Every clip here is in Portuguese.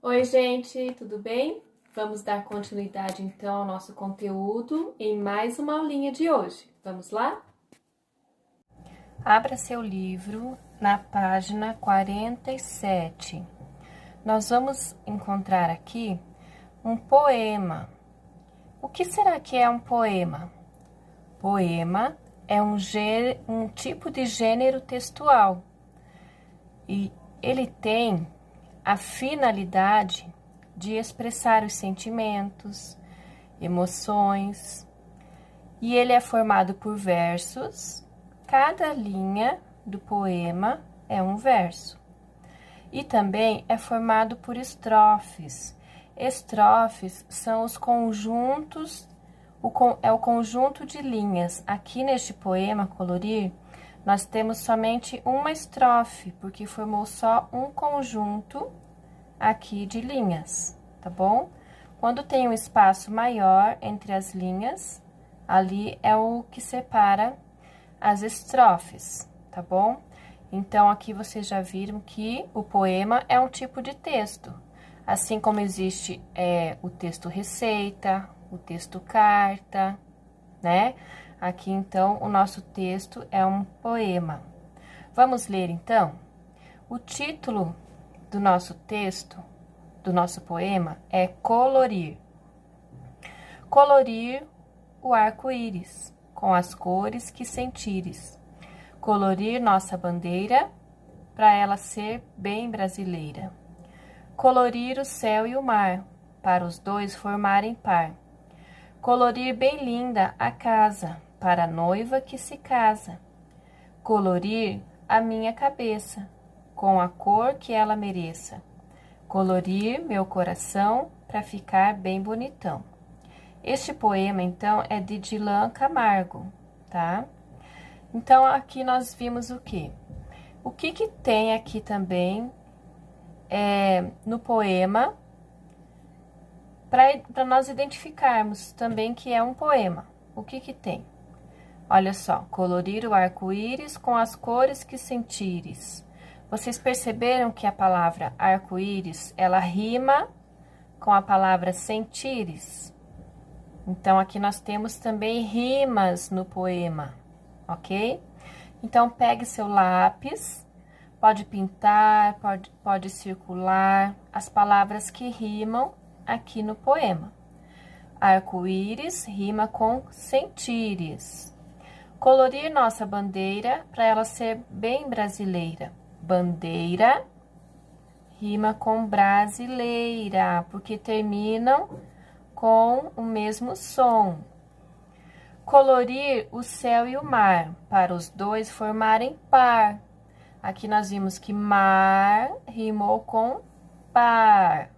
Oi, gente, tudo bem? Vamos dar continuidade então ao nosso conteúdo em mais uma aulinha de hoje. Vamos lá? Abra seu livro na página 47. Nós vamos encontrar aqui um poema. O que será que é um poema? Poema é um tipo de gênero textual e ele tem a finalidade de expressar os sentimentos, emoções, e ele é formado por versos. Cada linha do poema é um verso. E também é formado por estrofes. Estrofes são os conjuntos, é o conjunto de linhas. Aqui neste poema Colorir, nós temos somente uma estrofe, porque formou só um conjunto aqui de linhas, tá bom? Quando tem um espaço maior entre as linhas, ali é o que separa as estrofes, tá bom? Então, aqui vocês já viram que o poema é um tipo de texto, assim como existe o texto receita, o texto carta, né? Aqui, então, o nosso texto é um poema. Vamos ler, então? O título do nosso texto, do nosso poema, é Colorir. Colorir o arco-íris, com as cores que sentires. Colorir nossa bandeira, para ela ser bem brasileira. Colorir o céu e o mar, para os dois formarem par. Colorir bem linda a casa, para a noiva que se casa. Colorir a minha cabeça, com a cor que ela mereça. Colorir meu coração, para ficar bem bonitão. Este poema, então, é de Dilan Camargo, tá? Então, aqui nós vimos o quê? O que tem aqui também no poema, para nós identificarmos também que é um poema. O que tem? Olha só, colorir o arco-íris com as cores que sentires. Vocês perceberam que a palavra arco-íris, ela rima com a palavra sentires? Então, aqui nós temos também rimas no poema, ok? Então, pegue seu lápis, pode pintar, pode circular as palavras que rimam aqui no poema. Arco-íris rima com sentires. Colorir nossa bandeira para ela ser bem brasileira. Bandeira rima com brasileira, porque terminam com o mesmo som. Colorir o céu e o mar, para os dois formarem par. Aqui nós vimos que mar rimou com par.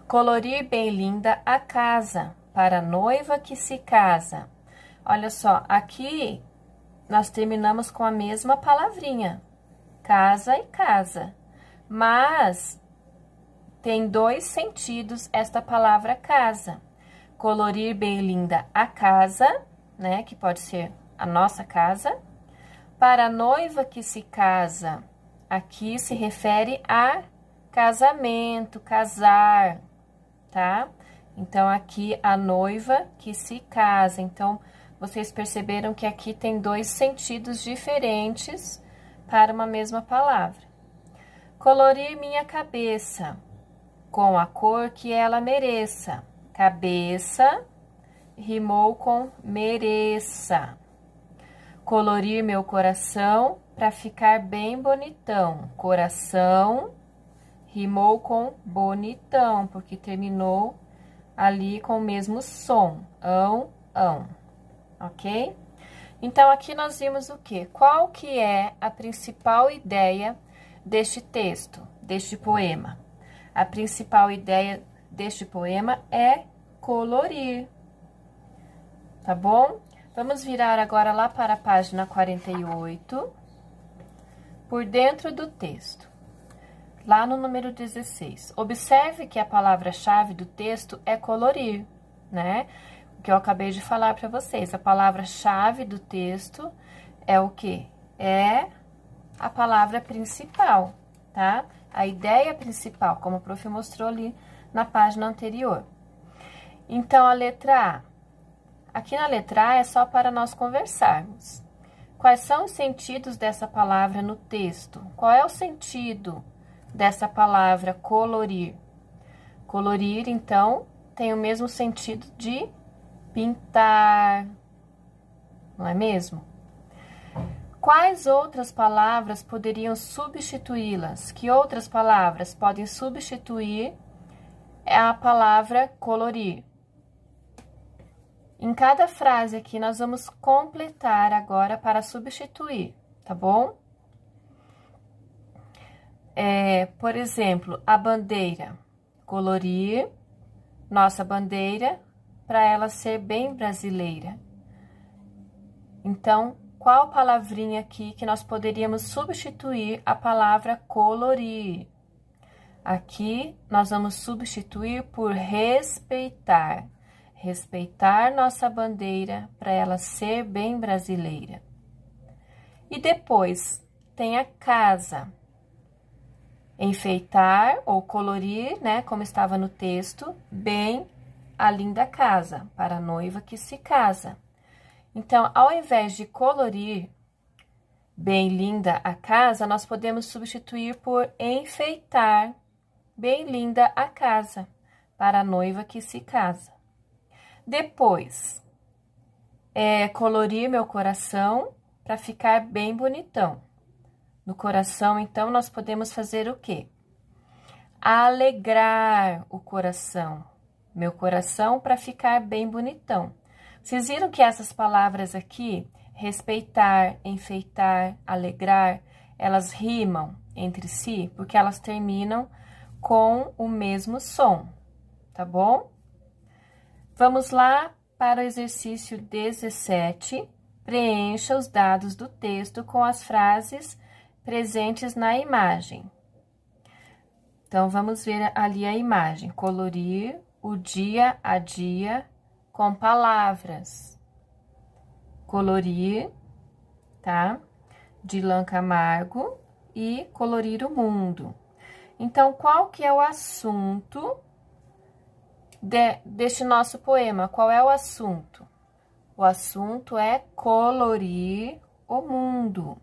Colorir bem linda a casa, para a noiva que se casa. Olha só, aqui nós terminamos com a mesma palavrinha, casa e casa, mas tem dois sentidos esta palavra casa. Colorir bem linda a casa, né, que pode ser a nossa casa. Para a noiva que se casa, aqui se refere a casamento, casar, tá? Então, aqui a noiva que se casa. Então, vocês perceberam que aqui tem dois sentidos diferentes para uma mesma palavra. Colorir minha cabeça, com a cor que ela mereça. Cabeça rimou com mereça. Colorir meu coração para ficar bem bonitão. Coração rimou com bonitão, porque terminou ali com o mesmo som. Ão. Ok? Então, aqui nós vimos o quê? Qual que é a principal ideia deste texto, deste poema? A principal ideia deste poema é colorir, tá bom? Vamos virar agora lá para a página 48, por dentro do texto, lá no número 16. Observe que a palavra-chave do texto é colorir, né? O que eu acabei de falar para vocês. A palavra-chave do texto é o quê? É a palavra principal, tá? a ideia principal, como o prof mostrou ali na página anterior. Então, a letra A. Aqui na letra A é só para nós conversarmos. Quais são os sentidos dessa palavra no texto? Qual é o sentido dessa palavra colorir? Colorir, então, tem o mesmo sentido de pintar, não é mesmo? Quais outras palavras poderiam substituí-las? Que outras palavras podem substituir a palavra colorir? Em cada frase aqui, nós vamos completar agora para substituir, tá bom? Por exemplo, a bandeira. Colorir nossa bandeira para ela ser bem brasileira. Então, qual palavrinha aqui que nós poderíamos substituir a palavra colorir? Aqui, nós vamos substituir por respeitar. Respeitar nossa bandeira para ela ser bem brasileira. E depois tem a casa. Enfeitar ou colorir, né, como estava no texto, bem a linda casa, para a noiva que se casa. Então, ao invés de colorir bem linda a casa, nós podemos substituir por enfeitar bem linda a casa, para a noiva que se casa. Depois, colorir meu coração para ficar bem bonitão. No coração, então, nós podemos fazer o quê? Alegrar o coração. Meu coração para ficar bem bonitão. Vocês viram que essas palavras aqui, respeitar, enfeitar, alegrar, elas rimam entre si, porque elas terminam com o mesmo som, tá bom? Vamos lá para o exercício 17. Preencha os dados do texto com as frases presentes na imagem. Então, vamos ver ali a imagem. Colorir o dia a dia com palavras. Colorir, tá? Dylan Camargo e colorir o mundo. Então, qual que é o assunto deste nosso poema? Qual é o assunto? O assunto é colorir o mundo,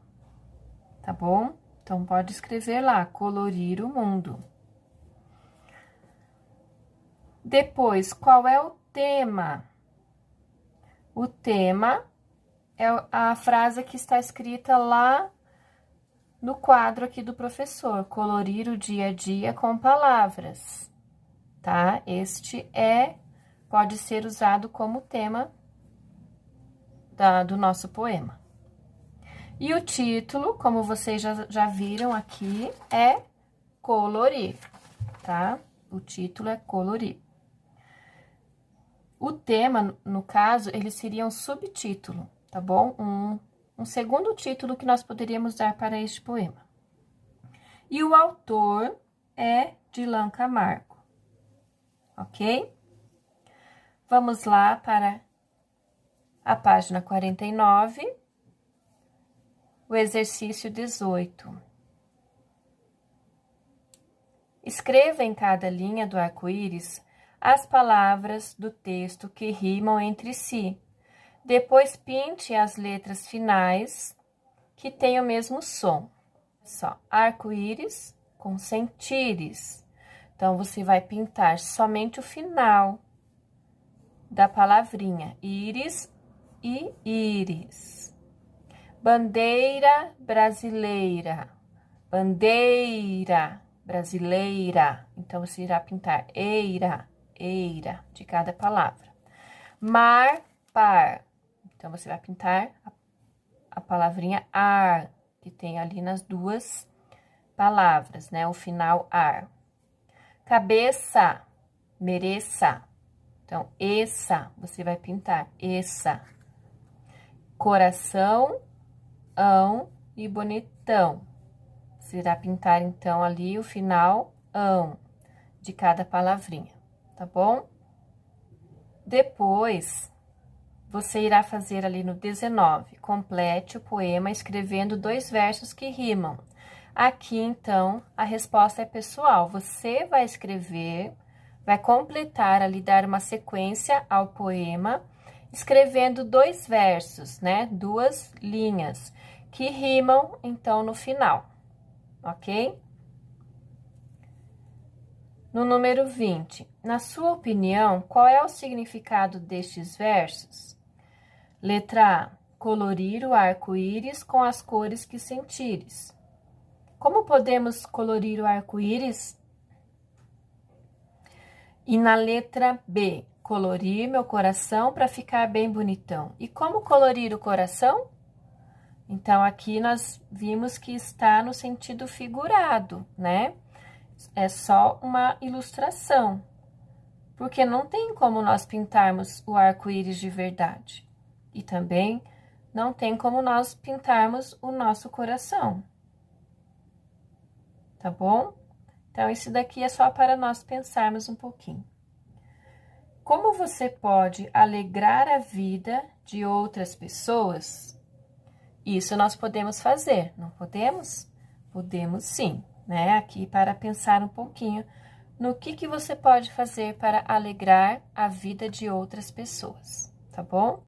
tá bom? Então, pode escrever lá, colorir o mundo. Depois, qual é o tema? O tema é a frase que está escrita lá no quadro aqui do professor, colorir o dia a dia com palavras, tá? Este pode ser usado como tema do nosso poema. E o título, como vocês já viram aqui, é colorir, tá? O título é colorir. O tema, no caso, ele seria um subtítulo, tá bom? Um segundo título que nós poderíamos dar para este poema. E o autor é Dylan Camargo, ok? Vamos lá para a página 49, o exercício 18. Escreva em cada linha do arco-íris as palavras do texto que rimam entre si. Depois pinte as letras finais que têm o mesmo som. Só arco-íris com sentires. Então, você vai pintar somente o final da palavrinha íris e íris. Bandeira brasileira. Bandeira brasileira. Então, você irá pintar eira de cada palavra. Mar, par. Então, você vai pintar a palavrinha ar, que tem ali nas duas palavras, né? O final ar. Cabeça, mereça. Então, essa, você vai pintar essa. Coração, ão e bonitão. Você irá pintar, então, ali o final ão de cada palavrinha, tá bom? Depois, você irá fazer ali no 19, complete o poema escrevendo 2 versos que rimam. Aqui, então, a resposta é pessoal. Você vai escrever, vai completar ali, dar uma sequência ao poema, escrevendo 2 versos, né? 2 linhas, que rimam, então, no final, ok? No número 20, na sua opinião, qual é o significado destes versos? Letra A, colorir o arco-íris com as cores que sentires. Como podemos colorir o arco-íris? E na letra B, colorir meu coração para ficar bem bonitão. E como colorir o coração? Então, aqui nós vimos que está no sentido figurado, né? É só uma ilustração, porque não tem como nós pintarmos o arco-íris de verdade. E também não tem como nós pintarmos o nosso coração. Tá bom? Então, isso daqui é só para nós pensarmos um pouquinho. Como você pode alegrar a vida de outras pessoas? Isso nós podemos fazer, não podemos? Podemos sim, né? Aqui para pensar um pouquinho no que você pode fazer para alegrar a vida de outras pessoas, tá bom?